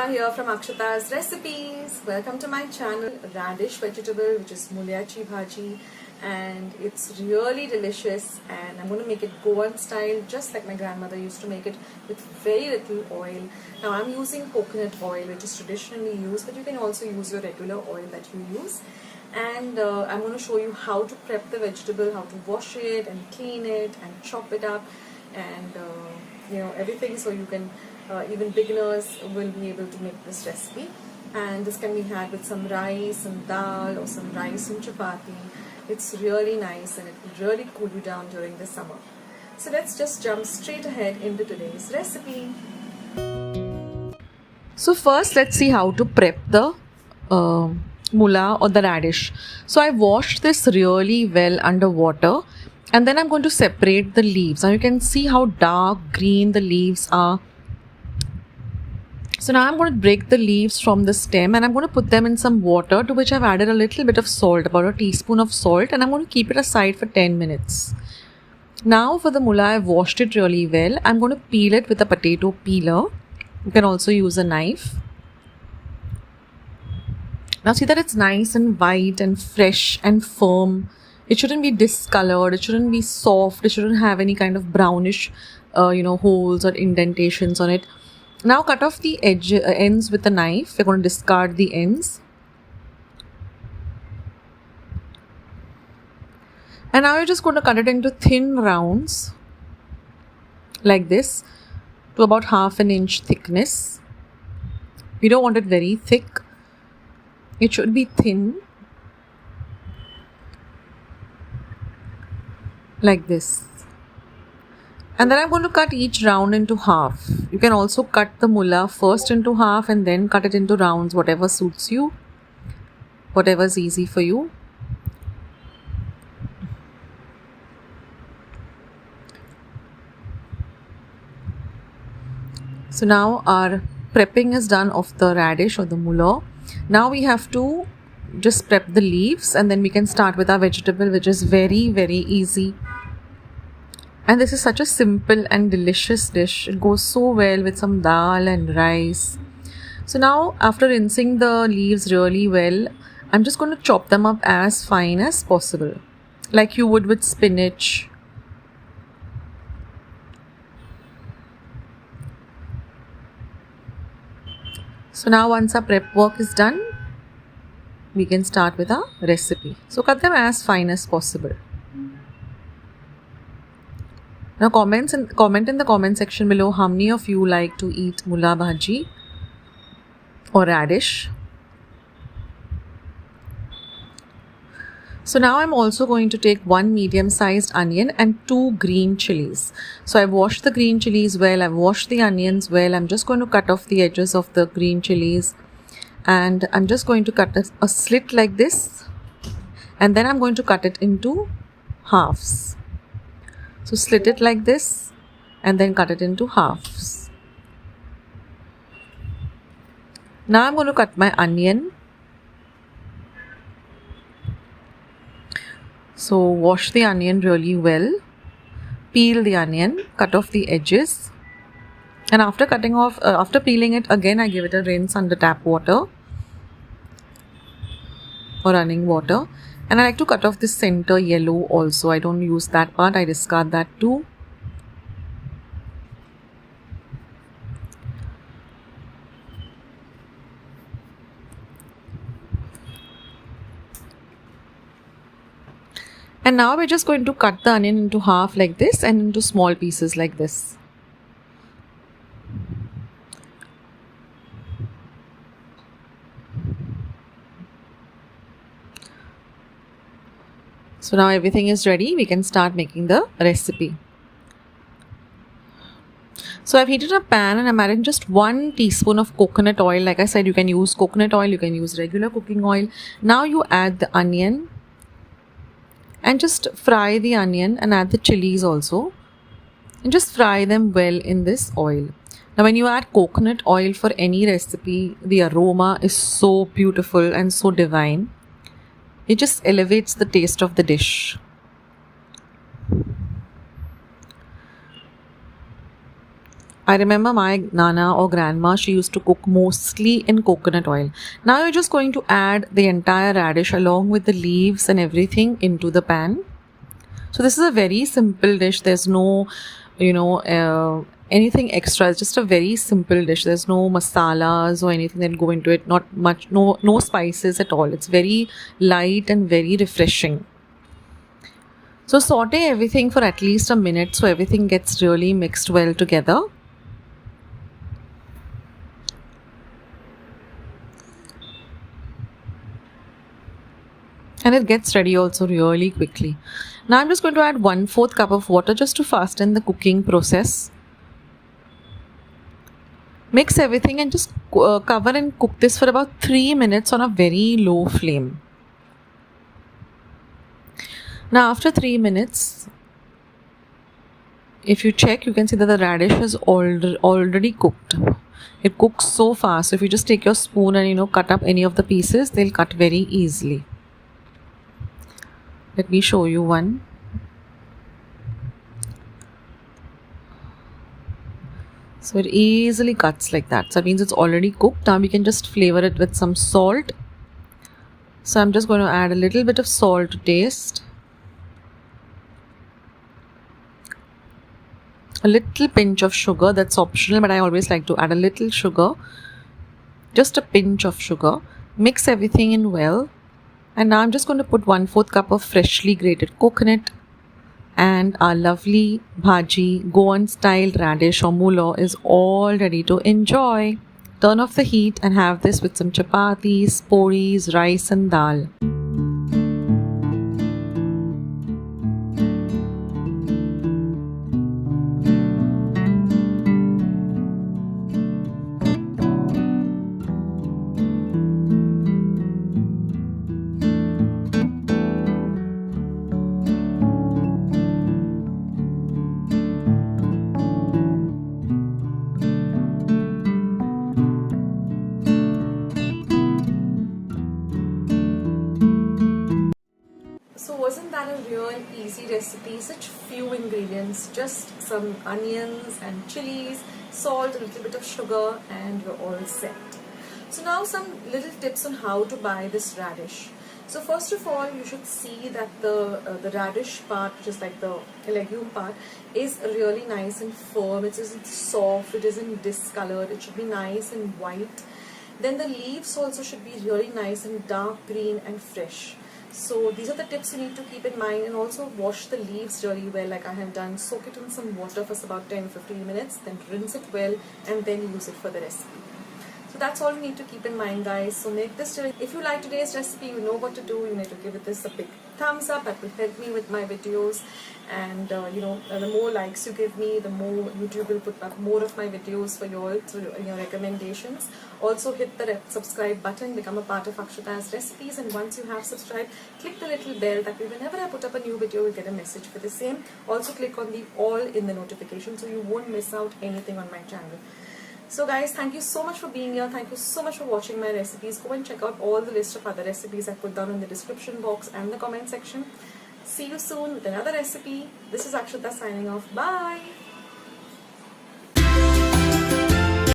Akshata here from Akshata's Recipes. Welcome to my channel. Raddish vegetable, which is Mulyachi Bhaji, and it's really delicious. And I'm going to make it Goan style, just like my grandmother used to make it, with very little oil. Now I'm using coconut oil, which is traditionally used, but you can also use your regular oil that you use. And I'm going to show you how to prep the vegetable, how to wash it and clean it and chop it up, and everything, so you can even beginners will be able to make this recipe. And this can be had with some rice and dal or some rice and chapati. It's really nice and it will really cool you down during the summer. So let's just jump straight ahead into today's recipe. So first let's see how to prep the mula or the radish. So I washed this really well under water, and then I'm going to separate the leaves. Now you can see how dark green the leaves are. So now I'm going to break the leaves from the stem, and I'm going to put them in some water, to which I've added a little bit of salt, about a teaspoon of salt, and I'm going to keep it aside for 10 minutes. Now for the mula, I've washed it really well. I'm going to peel it with a potato peeler. You can also use a knife. Now see that it's nice and white and fresh and firm. It shouldn't be discolored, it shouldn't be soft, it shouldn't have any kind of brownish holes or indentations on it. Now cut off the ends with a knife. We're going to discard the ends. And now you're just going to cut it into thin rounds like this, to about 1/2 inch thickness. We don't want it very thick. It should be thin, like this. And then I'm going to cut each round into half. You can also cut the mula first into half and then cut it into rounds, whatever suits you, whatever is easy for you. So now our prepping is done of the radish or the mula. Now we have to just prep the leaves, and then we can start with our vegetable, which is very, very easy. And this is such a simple and delicious dish. It goes so well with some dal and rice. So now, after rinsing the leaves really well, I'm just going to chop them up as fine as possible, like you would with spinach. So now once our prep work is done, we can start with our recipe. So cut them as fine as possible. Now comment in the comment section below how many of you like to eat mula bhaji or radish. So now I'm also going to take 1 medium-sized onion and 2 green chilies. So I've washed the green chilies well, I've washed the onions well. I'm just going to cut off the edges of the green chilies, and I'm just going to cut a slit like this, and then I'm going to cut it into halves. So slit it like this and then cut it into halves. Now I'm going to cut my onion. So wash the onion really well, peel the onion, cut off the edges, and after peeling it, again I give it a rinse under tap water or running water. And I like to cut off this center yellow also. I don't use that part, I discard that too. And now we're just going to cut the onion into half like this and into small pieces like this. So now everything is ready. We can start making the recipe. So I've heated a pan and I'm adding just 1 teaspoon of coconut oil. Like I said, you can use coconut oil, you can use regular cooking oil. Now you add the onion and just fry the onion, and add the chilies also, and just fry them well in this oil. Now when you add coconut oil for any recipe, the aroma is so beautiful and so divine. It just elevates the taste of the dish. I remember my nana or grandma, she used to cook mostly in coconut oil. Now you're just going to add the entire radish along with the leaves and everything into the pan. So this is a very simple dish. There's no, anything extra. It's just a very simple dish. There's no masalas or anything that go into it. Not much, no spices at all. It's very light and very refreshing. So saute everything for at least a minute so everything gets really mixed well together. And it gets ready also really quickly. Now I'm just going to add 1/4 cup of water just to fasten the cooking process. Mix everything and just cover and cook this for about 3 minutes on a very low flame. Now after 3 minutes, if you check, you can see that the radish is already cooked. It cooks so fast. So if you just take your spoon and cut up any of the pieces, they'll cut very easily. Let me show you one. So it easily cuts like that. So that means it's already cooked. Now we can just flavor it with some salt. So I'm just going to add a little bit of salt to taste. A little pinch of sugar, that's optional, but I always like to add a little sugar. Just a pinch of sugar. Mix everything in well. And now I'm just going to put 1/4 cup of freshly grated coconut, and our lovely bhaji, Goan style radish or moolo is all ready to enjoy. Turn off the heat and have this with some chapatis, puris, rice and dal. So wasn't that a real easy recipe? Such few ingredients, just some onions and chilies, salt, a little bit of sugar, and you're all set. So now some little tips on how to buy this radish. So first of all, you should see that the radish part, which is like the legume part, is really nice and firm. It isn't soft, it isn't discolored. It should be nice and white. Then the leaves also should be really nice and dark green and fresh. So these are the tips you need to keep in mind, and also wash the leaves really well like I have done. Soak it in some water for about 10-15 minutes, then rinse it well and then use it for the recipe. So that's all you need to keep in mind, guys. So make this today. If you like today's recipe, you know what to do. You need to give this a big thumbs up. That will help me with my videos, and the more likes you give me, the more YouTube will put up more of my videos for you all through your recommendations. Also hit the subscribe button, become a part of Akshata's recipes, and once you have subscribed, click the little bell. That way whenever I put up a new video, you'll get a message for the same. Also click on the all in the notification so you won't miss out anything on my channel. So guys, thank you so much for being here. Thank you so much for watching my recipes. Go and check out all the list of other recipes I put down in the description box and the comment section. See you soon with another recipe. This is Akshata signing off. Bye.